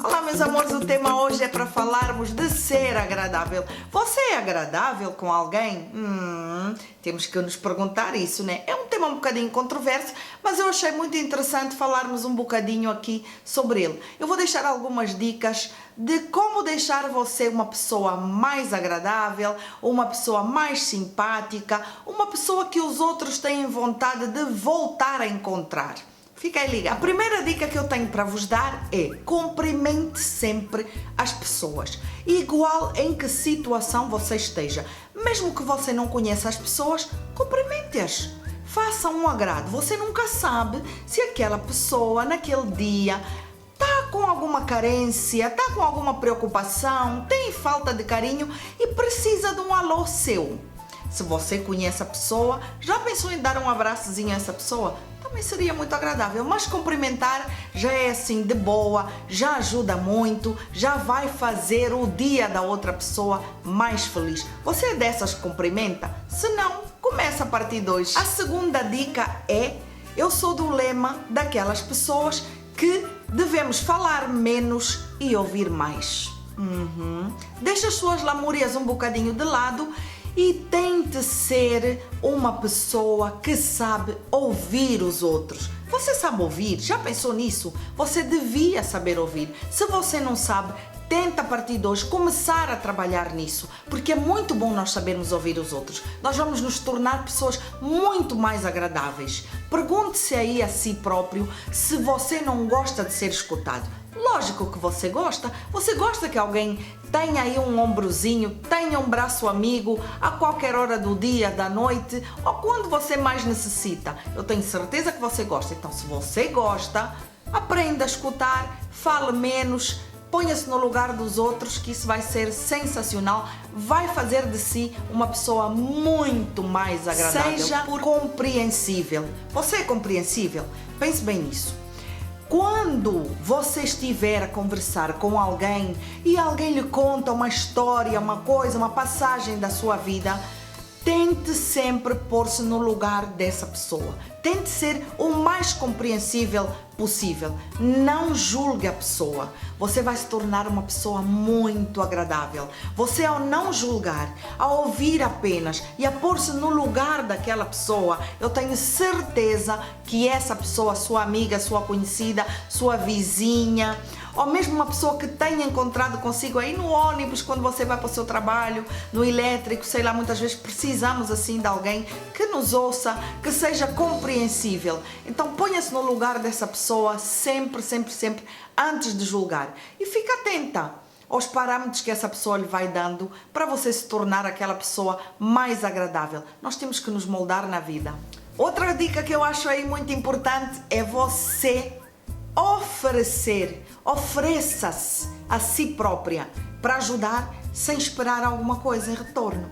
Olá, meus amores, o tema hoje é para falarmos de ser agradável. Você é agradável com alguém? Temos que nos perguntar isso, né? É um tema um bocadinho controverso, mas eu achei muito interessante falarmos um bocadinho aqui sobre ele. Eu vou deixar algumas dicas de como deixar você uma pessoa mais agradável, uma pessoa mais simpática, uma pessoa que os outros têm vontade de voltar a encontrar. Fica aí ligado. A primeira dica que eu tenho para vos dar é: cumprimente sempre as pessoas, igual em que situação você esteja. Mesmo que você não conheça as pessoas, cumprimente-as. Faça um agrado. Você nunca sabe se aquela pessoa naquele dia está com alguma carência, está com alguma preocupação, tem falta de carinho e precisa de um alô seu. Se você conhece a pessoa, já pensou em dar um abraçozinho a essa pessoa? Também seria muito agradável, mas cumprimentar já é assim de boa, já ajuda muito, já vai fazer o dia da outra pessoa mais feliz. Você é dessas que cumprimenta? Se não, começa a partir de hoje. A segunda dica é: eu sou do lema daquelas pessoas que devemos falar menos e ouvir mais. Deixa as suas lamúrias um bocadinho de lado e tente ser uma pessoa que sabe ouvir os outros. Você sabe ouvir? Já pensou nisso? Você devia saber ouvir. Se você não sabe, tenta a partir de hoje começar a trabalhar nisso, porque é muito bom nós sabermos ouvir os outros. Nós vamos nos tornar pessoas muito mais agradáveis. Pergunte-se aí a si próprio se você não gosta de ser escutado. Lógico que você gosta que alguém tenha aí um ombrozinho, tenha um braço amigo a qualquer hora do dia, da noite ou quando você mais necessita. Eu tenho certeza que você gosta. Então, se você gosta, aprenda a escutar, fale menos, ponha-se no lugar dos outros, que isso vai ser sensacional, vai fazer de si uma pessoa muito mais agradável. Seja compreensível. Você é compreensível? Pense bem nisso. Quando você estiver a conversar com alguém e alguém lhe conta uma história, uma coisa, uma passagem da sua vida, tente sempre pôr-se no lugar dessa pessoa. Tente ser o mais compreensível possível. Não julgue a pessoa. Você vai se tornar uma pessoa muito agradável. Você, ao não julgar, ao ouvir apenas e a pôr-se no lugar daquela pessoa, eu tenho certeza que essa pessoa, sua amiga, sua conhecida, sua vizinha, ou mesmo uma pessoa que tenha encontrado consigo aí no ônibus, quando você vai para o seu trabalho, no elétrico, sei lá, muitas vezes precisamos assim de alguém que nos ouça, que seja compreensível. Então ponha-se no lugar dessa pessoa sempre, sempre, sempre, antes de julgar. E fica atenta aos parâmetros que essa pessoa lhe vai dando para você se tornar aquela pessoa mais agradável. Nós temos que nos moldar na vida. Outra dica que eu acho aí muito importante é você ofereça-se a si própria para ajudar sem esperar alguma coisa em retorno.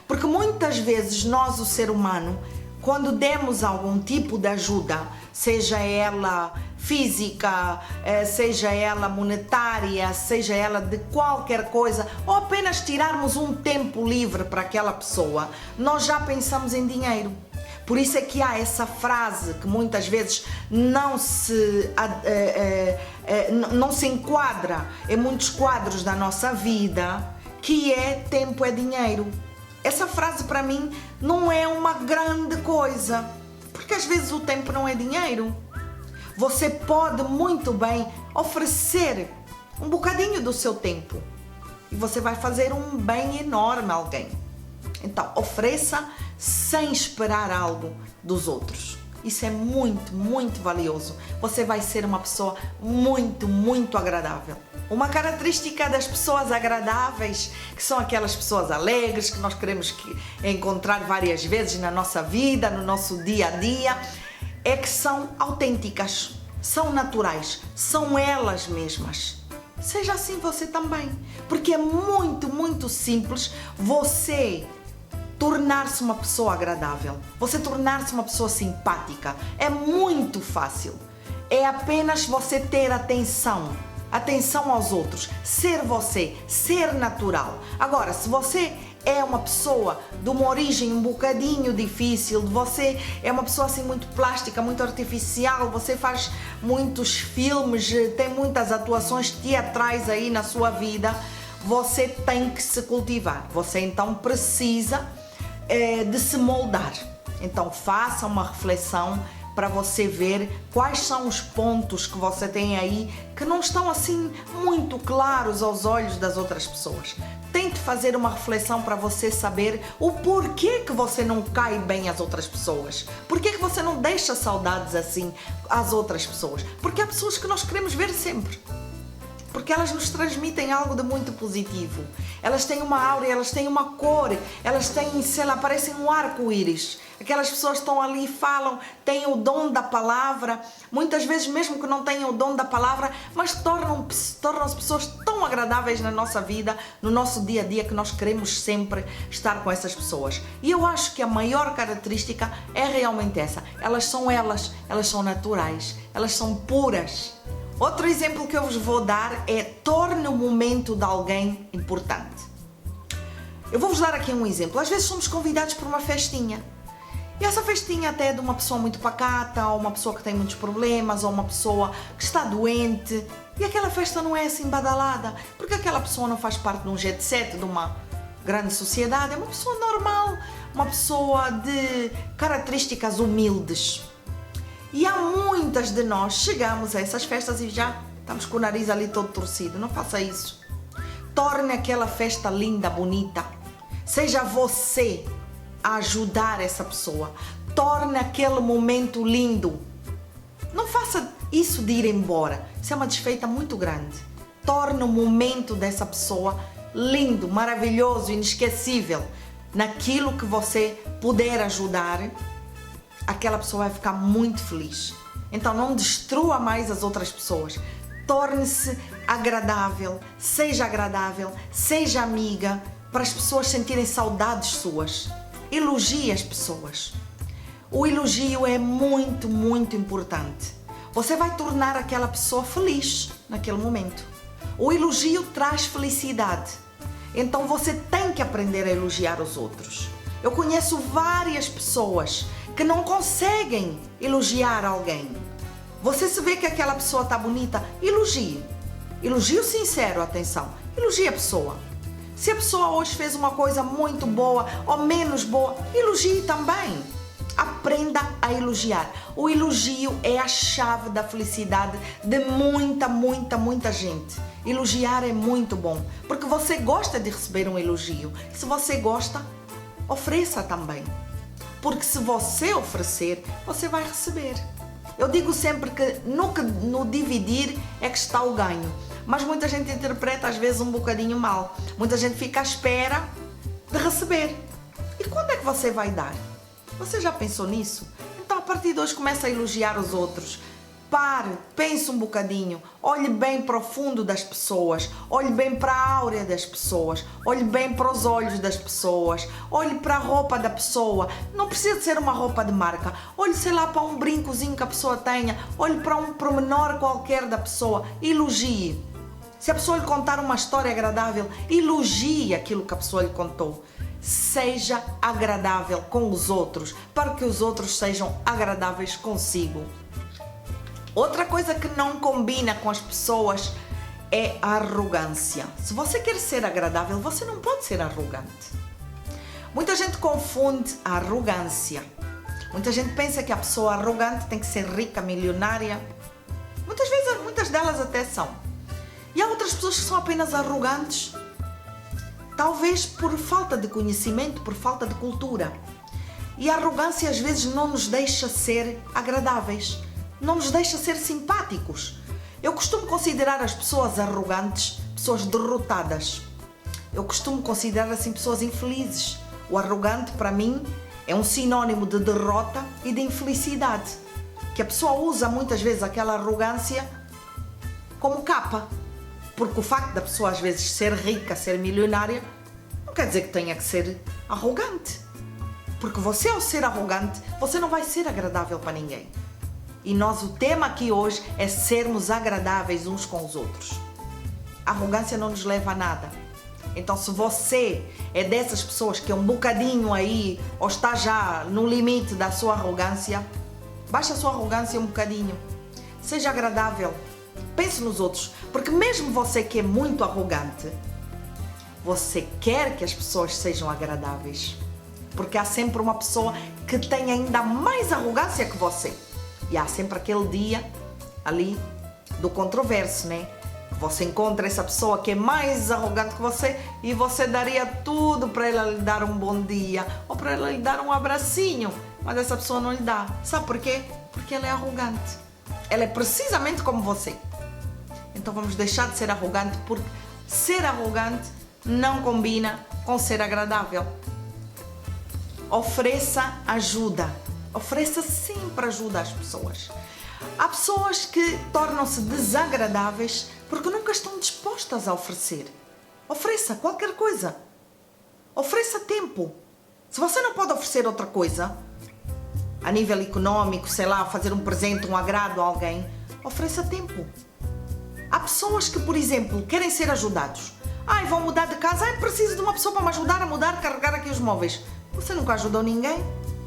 Porque muitas vezes nós, o ser humano, quando demos algum tipo de ajuda, seja ela física, seja ela monetária, seja ela de qualquer coisa, ou apenas tirarmos um tempo livre para aquela pessoa, nós já pensamos em dinheiro. Por isso é que há essa frase que muitas vezes não se enquadra em muitos quadros da nossa vida, que é: tempo é dinheiro. Essa frase para mim não é uma grande coisa, porque às vezes o tempo não é dinheiro. Você pode muito bem oferecer um bocadinho do seu tempo e você vai fazer um bem enorme a alguém. Então, ofereça sem esperar algo dos outros. Isso é muito, muito valioso. Você vai ser uma pessoa muito, muito agradável. Uma característica das pessoas agradáveis, que são aquelas pessoas alegres que nós queremos encontrar várias vezes na nossa vida, no nosso dia a dia, é que são autênticas, são naturais, são elas mesmas. Seja assim você também, porque é muito, muito simples você tornar-se uma pessoa agradável, você tornar-se uma pessoa simpática. É muito fácil. É apenas você ter atenção aos outros, ser você, ser natural. Agora, se você é uma pessoa de uma origem um bocadinho difícil, você é uma pessoa assim muito plástica, muito artificial, você faz muitos filmes, tem muitas atuações teatrais aí na sua vida, você tem que se cultivar, você então precisa de se moldar. Então faça uma reflexão para você ver quais são os pontos que você tem aí que não estão assim muito claros aos olhos das outras pessoas. Tente fazer uma reflexão para você saber o porquê que você não cai bem às outras pessoas. Porquê que você não deixa saudades assim às outras pessoas? Porque há pessoas que nós queremos ver sempre. Porque elas nos transmitem algo de muito positivo. Elas têm uma aura, elas têm uma cor, elas têm, sei lá, parecem um arco-íris. Aquelas pessoas estão ali e falam, têm o dom da palavra, muitas vezes mesmo que não tenham o dom da palavra, mas tornam-se pessoas tão agradáveis na nossa vida, no nosso dia a dia, que nós queremos sempre estar com essas pessoas. E eu acho que a maior característica é realmente essa. Elas são naturais, elas são puras. Outro exemplo que eu vos vou dar é torne o momento de alguém importante. Eu vou-vos dar aqui um exemplo. Às vezes somos convidados para uma festinha. E essa festinha até é de uma pessoa muito pacata, ou uma pessoa que tem muitos problemas, ou uma pessoa que está doente. E aquela festa não é assim badalada, porque aquela pessoa não faz parte de um jet set, de uma grande sociedade. É uma pessoa normal, uma pessoa de características humildes. E há muitas de nós chegamos a essas festas e já estamos com o nariz ali todo torcido. Não faça isso. Torne aquela festa linda, bonita. Seja você a ajudar essa pessoa. Torne aquele momento lindo. Não faça isso de ir embora. Isso é uma desfeita muito grande. Torne o momento dessa pessoa lindo, maravilhoso, inesquecível. Naquilo que você puder ajudar, aquela pessoa vai ficar muito feliz. Então não destrua mais as outras pessoas. Torne-se agradável, seja amiga, para as pessoas sentirem saudades suas. Elogie as pessoas. O elogio é muito, muito importante. Você vai tornar aquela pessoa feliz naquele momento. O elogio traz felicidade. Então você tem que aprender a elogiar os outros. Eu conheço várias pessoas que não conseguem elogiar alguém. Você se vê que aquela pessoa está bonita, elogie. Elogio sincero, atenção. Elogie a pessoa. Se a pessoa hoje fez uma coisa muito boa ou menos boa, elogie também. Aprenda a elogiar. O elogio é a chave da felicidade de muita gente. Elogiar é muito bom, porque você gosta de receber um elogio. Se você gosta, ofereça também. Porque se você oferecer, você vai receber. Eu digo sempre que no dividir é que está o ganho. Mas muita gente interpreta às vezes um bocadinho mal. Muita gente fica à espera de receber. E quando é que você vai dar? Você já pensou nisso? Então a partir de hoje começa a elogiar os outros. Pare, pense um bocadinho, olhe bem para o fundo das pessoas, olhe bem para a áurea das pessoas, olhe bem para os olhos das pessoas, olhe para a roupa da pessoa, não precisa ser uma roupa de marca, olhe, sei lá, para um brincozinho que a pessoa tenha, olhe para um pormenor qualquer da pessoa, elogie. Se a pessoa lhe contar uma história agradável, elogie aquilo que a pessoa lhe contou. Seja agradável com os outros, para que os outros sejam agradáveis consigo. Outra coisa que não combina com as pessoas é a arrogância. Se você quer ser agradável, você não pode ser arrogante. Muita gente confunde a arrogância. Muita gente pensa que a pessoa arrogante tem que ser rica, milionária. Muitas vezes, muitas delas até são. E há outras pessoas que são apenas arrogantes, talvez por falta de conhecimento, por falta de cultura. E a arrogância às vezes não nos deixa ser agradáveis. Não nos deixa ser simpáticos. Eu costumo considerar as pessoas arrogantes pessoas derrotadas. Eu costumo considerar assim pessoas infelizes. O arrogante, para mim, é um sinónimo de derrota e de infelicidade. Que a pessoa usa muitas vezes aquela arrogância como capa. Porque o facto da pessoa às vezes ser rica, ser milionária, não quer dizer que tenha que ser arrogante. Porque você, ao ser arrogante, você não vai ser agradável para ninguém. E o tema aqui hoje é sermos agradáveis uns com os outros. A arrogância não nos leva a nada. Então, se você é dessas pessoas que é um bocadinho aí, ou está já no limite da sua arrogância, baixa a sua arrogância um bocadinho. Seja agradável. Pense nos outros. Porque mesmo você que é muito arrogante, você quer que as pessoas sejam agradáveis. Porque há sempre uma pessoa que tem ainda mais arrogância que você. E há sempre aquele dia ali do controverso, né? Você encontra essa pessoa que é mais arrogante que você e você daria tudo para ela lhe dar um bom dia ou para ela lhe dar um abracinho, mas essa pessoa não lhe dá. Sabe por quê? Porque ela é arrogante. Ela é precisamente como você. Então vamos deixar de ser arrogante, porque ser arrogante não combina com ser agradável. Ofereça ajuda. Ofereça sempre ajuda às pessoas. Há pessoas que tornam-se desagradáveis porque nunca estão dispostas a oferecer. Ofereça qualquer coisa. Ofereça tempo. Se você não pode oferecer outra coisa, a nível econômico, sei lá, fazer um presente, um agrado a alguém, ofereça tempo. Há pessoas que, por exemplo, querem ser ajudados. Vão mudar de casa, preciso de uma pessoa para me ajudar a mudar, carregar aqui os móveis. Você nunca ajudou ninguém.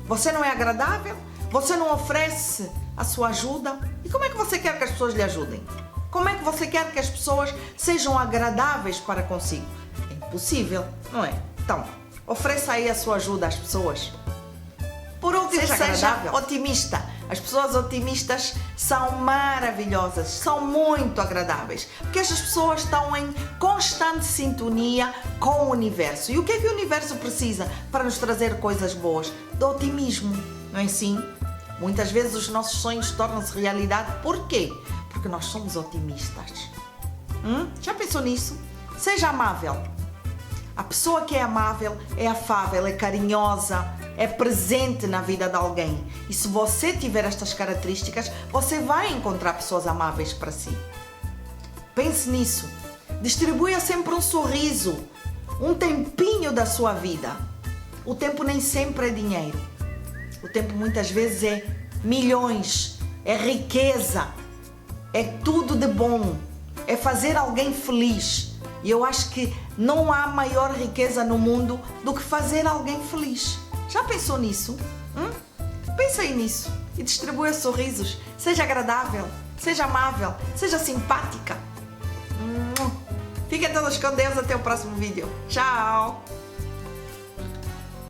Você não é agradável. Você não oferece a sua ajuda. E como é que você quer que as pessoas lhe ajudem? Como é que você quer que as pessoas sejam agradáveis para consigo? É impossível, não é? Então, ofereça aí a sua ajuda às pessoas. Por último, seja otimista. As pessoas otimistas são maravilhosas, são muito agradáveis, porque estas pessoas estão em constante sintonia com o universo. E o que é que o universo precisa para nos trazer coisas boas? Do otimismo, não é assim? Muitas vezes os nossos sonhos tornam-se realidade. Por quê? Porque nós somos otimistas. Já pensou nisso? Seja amável. A pessoa que é amável, é afável, é carinhosa, é presente na vida de alguém. E se você tiver estas características, você vai encontrar pessoas amáveis para si. Pense nisso. Distribua sempre um sorriso, um tempinho da sua vida. O tempo nem sempre é dinheiro. O tempo muitas vezes é milhões, é riqueza, é tudo de bom, é fazer alguém feliz. E eu acho que não há maior riqueza no mundo do que fazer alguém feliz. Já pensou nisso? Pensa aí nisso e distribua sorrisos. Seja agradável, seja amável, seja simpática. Fiquem todos com Deus, até o próximo vídeo. Tchau!